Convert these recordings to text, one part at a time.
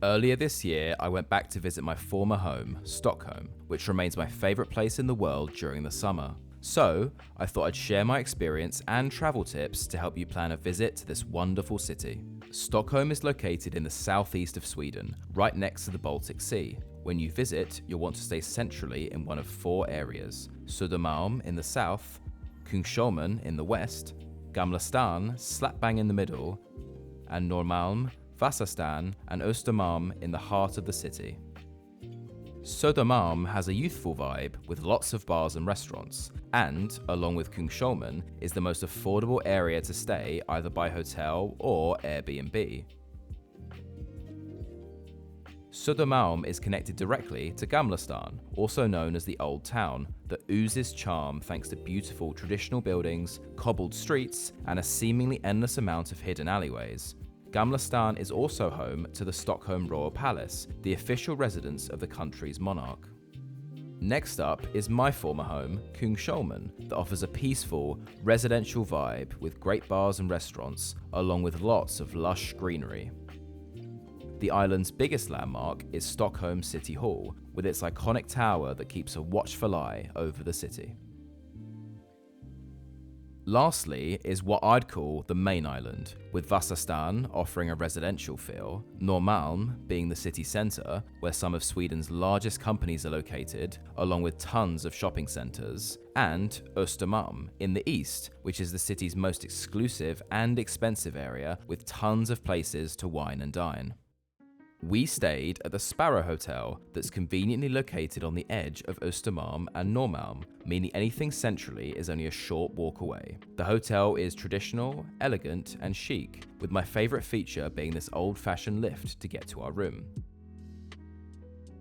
Earlier this year, I went back to visit my former home, Stockholm, which remains my favourite place in the world during the summer. So, I thought I'd share my experience and travel tips to help you plan a visit to this wonderful city. Stockholm is located in the southeast of Sweden, right next to the Baltic Sea. When you visit, you'll want to stay centrally in one of 4 areas: Östermalm in the south, Kungsholmen in the west, Gamla stan slap bang in the middle, and Norrmalm, Vasastan and Östermalm in the heart of the city. Södermalm has a youthful vibe with lots of bars and restaurants, and, along with Kungsholmen, is the most affordable area to stay either by hotel or Airbnb. Södermalm is connected directly to Gamla stan, also known as the Old Town, that oozes charm thanks to beautiful traditional buildings, cobbled streets, and a seemingly endless amount of hidden alleyways. Gamla stan is also home to the Stockholm Royal Palace, the official residence of the country's monarch. Next up is my former home, Kungsholmen, that offers a peaceful, residential vibe with great bars and restaurants, along with lots of lush greenery. The island's biggest landmark is Stockholm City Hall, with its iconic tower that keeps a watchful eye over the city. Lastly is what I'd call the main island, with Vasastan offering a residential feel, Norrmalm being the city centre, where some of Sweden's largest companies are located, along with tons of shopping centres, and Östermalm in the east, which is the city's most exclusive and expensive area, with tons of places to wine and dine. We stayed at the Sparrow Hotel that's conveniently located on the edge of Östermalm and Norrmalm, meaning anything centrally is only a short walk away. The hotel is traditional, elegant and chic, with my favourite feature being this old-fashioned lift to get to our room.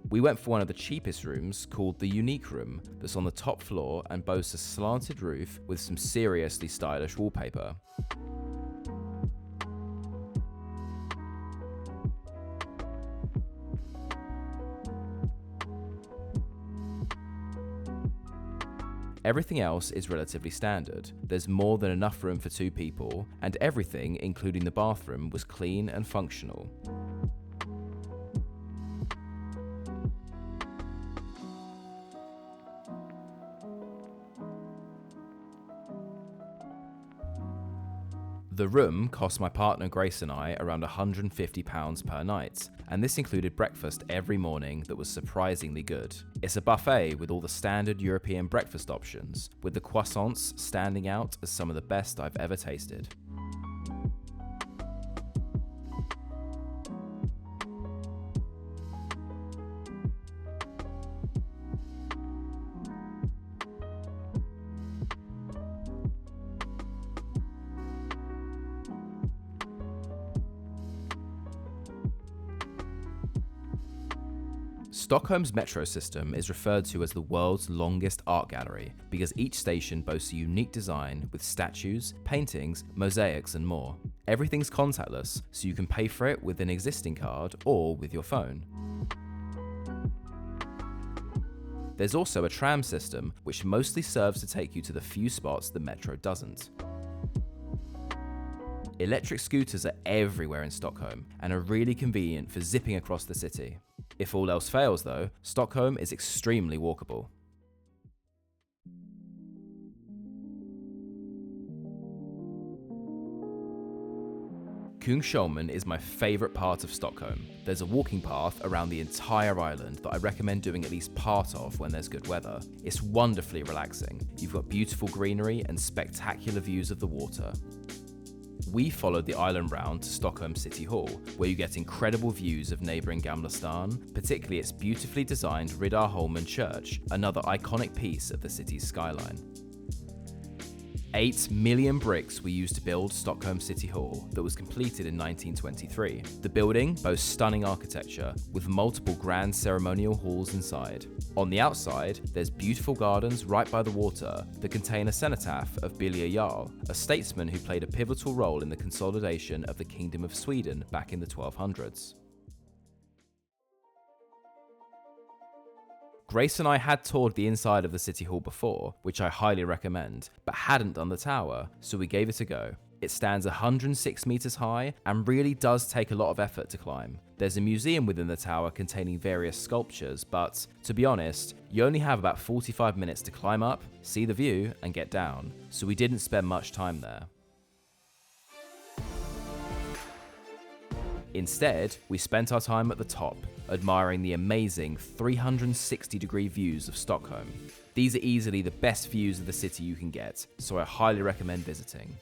We went for one of the cheapest rooms called the Unique Room that's on the top floor and boasts a slanted roof with some seriously stylish wallpaper. Everything else is relatively standard. There's more than enough room for 2 people, and everything, including the bathroom, was clean and functional. The room cost my partner Grace and I around £150 per night, and this included breakfast every morning that was surprisingly good. It's a buffet with all the standard European breakfast options, with the croissants standing out as some of the best I've ever tasted. Stockholm's metro system is referred to as the world's longest art gallery because each station boasts a unique design with statues, paintings, mosaics and more. Everything's contactless, so you can pay for it with an existing card or with your phone. There's also a tram system which mostly serves to take you to the few spots the metro doesn't. Electric scooters are everywhere in Stockholm and are really convenient for zipping across the city. If all else fails though, Stockholm is extremely walkable. Kungsholmen is my favourite part of Stockholm. There's a walking path around the entire island that I recommend doing at least part of when there's good weather. It's wonderfully relaxing. You've got beautiful greenery and spectacular views of the water. We followed the island round to Stockholm City Hall, where you get incredible views of neighbouring Gamla stan, particularly its beautifully designed Riddarholmen Church, another iconic piece of the city's skyline. 8 million bricks were used to build Stockholm City Hall that was completed in 1923. The building boasts stunning architecture, with multiple grand ceremonial halls inside. On the outside, there's beautiful gardens right by the water that contain a cenotaph of Birger Jarl, a statesman who played a pivotal role in the consolidation of the Kingdom of Sweden back in the 1200s. Grace and I had toured the inside of the City Hall before, which I highly recommend, but hadn't done the tower, so we gave it a go. It stands 106 meters high and really does take a lot of effort to climb. There's a museum within the tower containing various sculptures, but to be honest, you only have about 45 minutes to climb up, see the view, and get down, so we didn't spend much time there. Instead, we spent our time at the top, admiring the amazing 360-degree views of Stockholm. These are easily the best views of the city you can get, so I highly recommend visiting.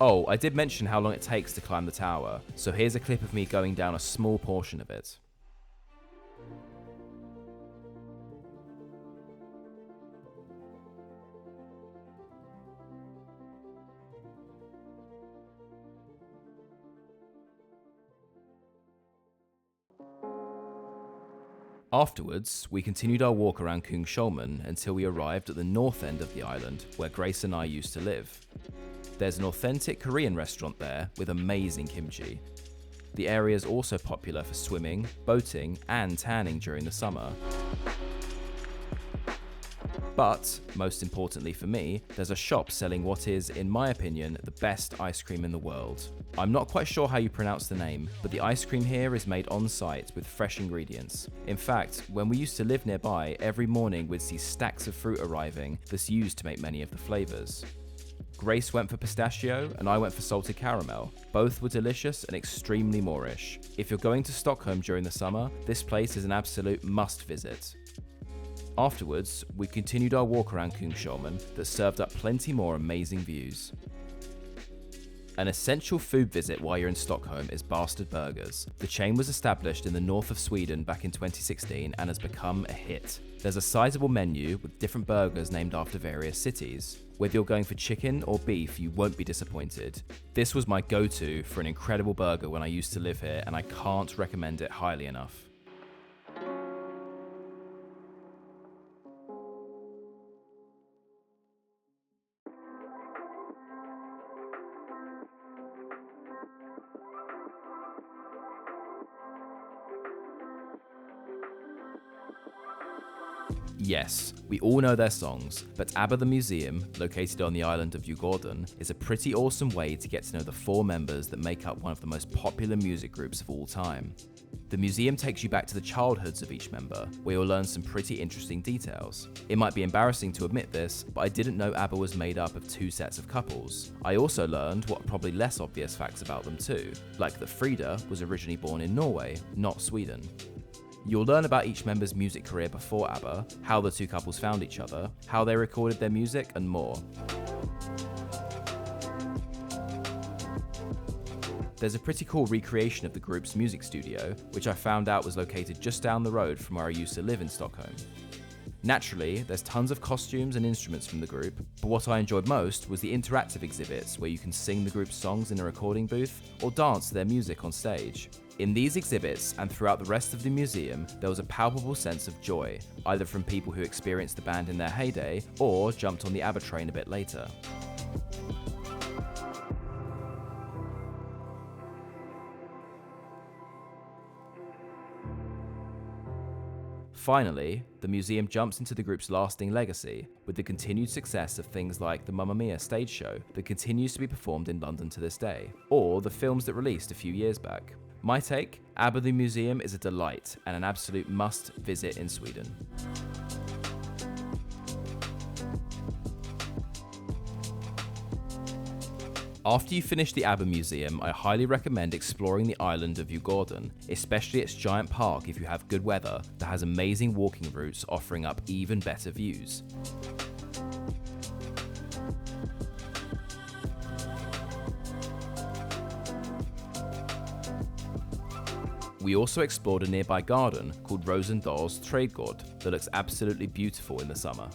Oh, I did mention how long it takes to climb the tower, so here's a clip of me going down a small portion of it. Afterwards, we continued our walk around Kungsholmen until we arrived at the north end of the island, where Grace and I used to live. There's an authentic Korean restaurant there with amazing kimchi. The area is also popular for swimming, boating, and tanning during the summer. But, most importantly for me, there's a shop selling what is, in my opinion, the best ice cream in the world. I'm not quite sure how you pronounce the name, but the ice cream here is made on site with fresh ingredients. In fact, when we used to live nearby, every morning we'd see stacks of fruit arriving that's used to make many of the flavours. Grace went for pistachio and I went for salted caramel. Both were delicious and extremely Moorish. If you're going to Stockholm during the summer, this place is an absolute must visit. Afterwards, we continued our walk around Kungsholmen that served up plenty more amazing views. An essential food visit while you're in Stockholm is Bastard Burgers. The chain was established in the north of Sweden back in 2016 and has become a hit. There's a sizable menu with different burgers named after various cities. Whether you're going for chicken or beef, you won't be disappointed. This was my go-to for an incredible burger when I used to live here, and I can't recommend it highly enough. Yes, we all know their songs, but ABBA The Museum, located on the island of Djurgården, is a pretty awesome way to get to know the 4 members that make up one of the most popular music groups of all time. The museum takes you back to the childhoods of each member, where you'll learn some pretty interesting details. It might be embarrassing to admit this, but I didn't know ABBA was made up of 2 sets of couples. I also learned what are probably less obvious facts about them too, like that Frida was originally born in Norway, not Sweden. You'll learn about each member's music career before ABBA, how the 2 couples found each other, how they recorded their music, and more. There's a pretty cool recreation of the group's music studio, which I found out was located just down the road from where I used to live in Stockholm. Naturally, there's tons of costumes and instruments from the group, but what I enjoyed most was the interactive exhibits where you can sing the group's songs in a recording booth or dance to their music on stage. In these exhibits and throughout the rest of the museum, there was a palpable sense of joy, either from people who experienced the band in their heyday or jumped on the ABBA train a bit later. Finally, the museum jumps into the group's lasting legacy, with the continued success of things like the Mamma Mia stage show that continues to be performed in London to this day, or the films that released a few years back. My take, ABBA The Museum is a delight and an absolute must visit in Sweden. After you finish the ABBA Museum, I highly recommend exploring the island of Djurgården, especially its giant park if you have good weather that has amazing walking routes offering up even better views. We also explored a nearby garden called Rosendals Trädgård that looks absolutely beautiful in the summer.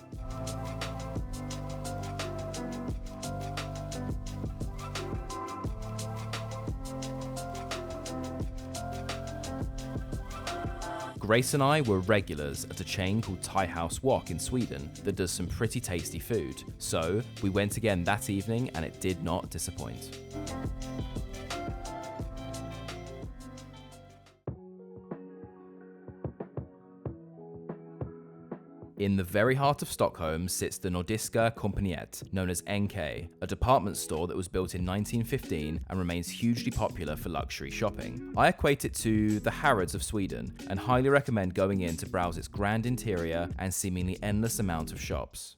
Grace and I were regulars at a chain called House Wok in Sweden that does some pretty tasty food, so we went again that evening and it did not disappoint. In the very heart of Stockholm sits the Nordiska Kompaniet, known as NK, a department store that was built in 1915 and remains hugely popular for luxury shopping. I equate it to the Harrods of Sweden and highly recommend going in to browse its grand interior and seemingly endless amount of shops.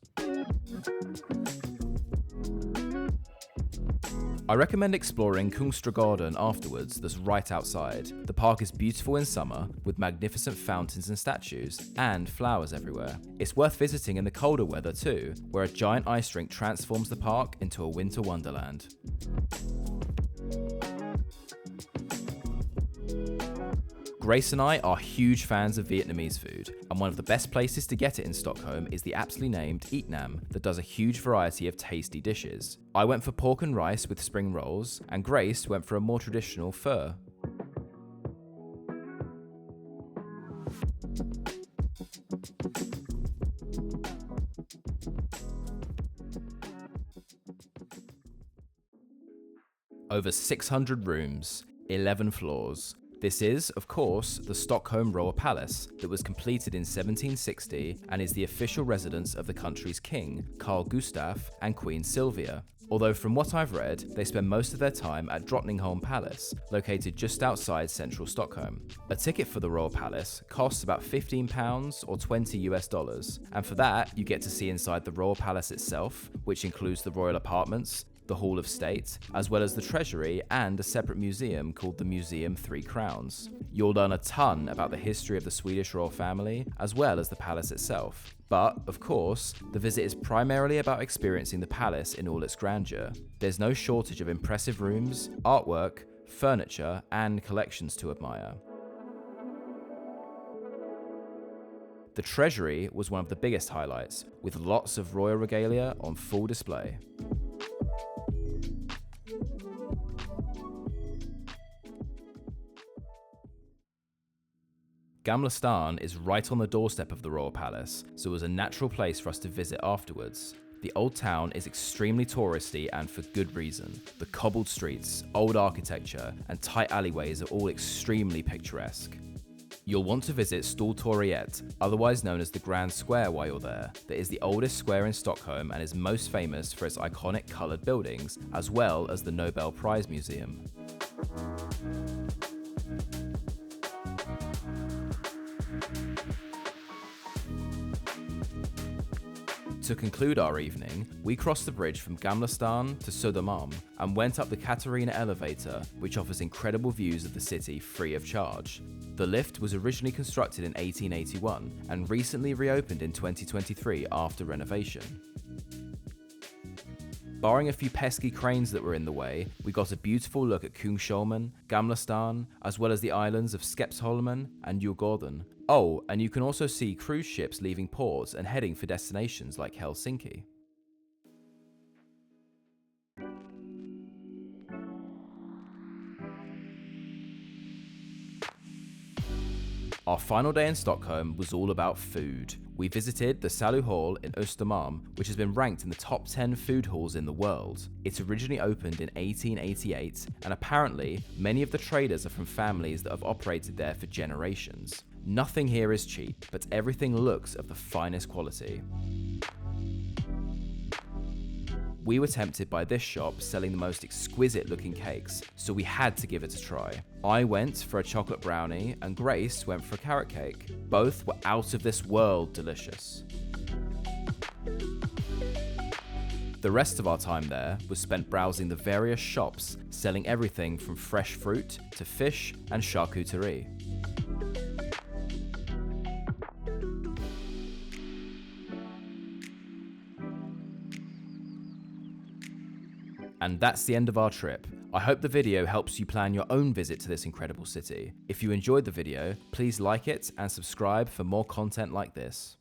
I recommend exploring Kungsträdgården afterwards, that's right outside. The park is beautiful in summer, with magnificent fountains and statues, and flowers everywhere. It's worth visiting in the colder weather too, where a giant ice rink transforms the park into a winter wonderland. Grace and I are huge fans of Vietnamese food, and one of the best places to get it in Stockholm is the aptly named Eatnam that does a huge variety of tasty dishes. I went for pork and rice with spring rolls, and Grace went for a more traditional pho. Over 600 rooms, 11 floors. This is, of course, the Stockholm Royal Palace that was completed in 1760 and is the official residence of the country's king, Carl Gustaf, and Queen Sylvia. Although from what I've read, they spend most of their time at Drottningholm Palace, located just outside central Stockholm. A ticket for the Royal Palace costs about £15 or $20 US, and for that you get to see inside the Royal Palace itself, which includes the royal apartments, the Hall of State, as well as the Treasury and a separate museum called the Museum Three Crowns. You'll learn a ton about the history of the Swedish royal family, as well as the palace itself. But, of course, the visit is primarily about experiencing the palace in all its grandeur. There's no shortage of impressive rooms, artwork, furniture, and collections to admire. The Treasury was one of the biggest highlights, with lots of royal regalia on full display. Gamla is right on the doorstep of the Royal Palace, so it was a natural place for us to visit afterwards. The old town is extremely touristy and for good reason. The cobbled streets, old architecture, and tight alleyways are all extremely picturesque. You'll want to visit Stortorget, otherwise known as the Grand Square while you're there. That is the oldest square in Stockholm and is most famous for its iconic coloured buildings, as well as the Nobel Prize Museum. To conclude our evening, we crossed the bridge from Gamla to Östermalm and went up the Katarina Elevator, which offers incredible views of the city free of charge. The lift was originally constructed in 1881 and recently reopened in 2023 after renovation. Barring a few pesky cranes that were in the way, we got a beautiful look at Kungsholmen, Gamla, as well as the islands of Skeppsholmen and Djurgården. Oh, and you can also see cruise ships leaving ports and heading for destinations like Helsinki. Our final day in Stockholm was all about food. We visited the Saluhall in Östermalm, which has been ranked in the top 10 food halls in the world. It originally opened in 1888, and apparently many of the traders are from families that have operated there for generations. Nothing here is cheap, but everything looks of the finest quality. We were tempted by this shop selling the most exquisite looking cakes, so we had to give it a try. I went for a chocolate brownie and Grace went for a carrot cake. Both were out of this world delicious. The rest of our time there was spent browsing the various shops selling everything from fresh fruit to fish and charcuterie. And that's the end of our trip. I hope the video helps you plan your own visit to this incredible city. If you enjoyed the video, please like it and subscribe for more content like this.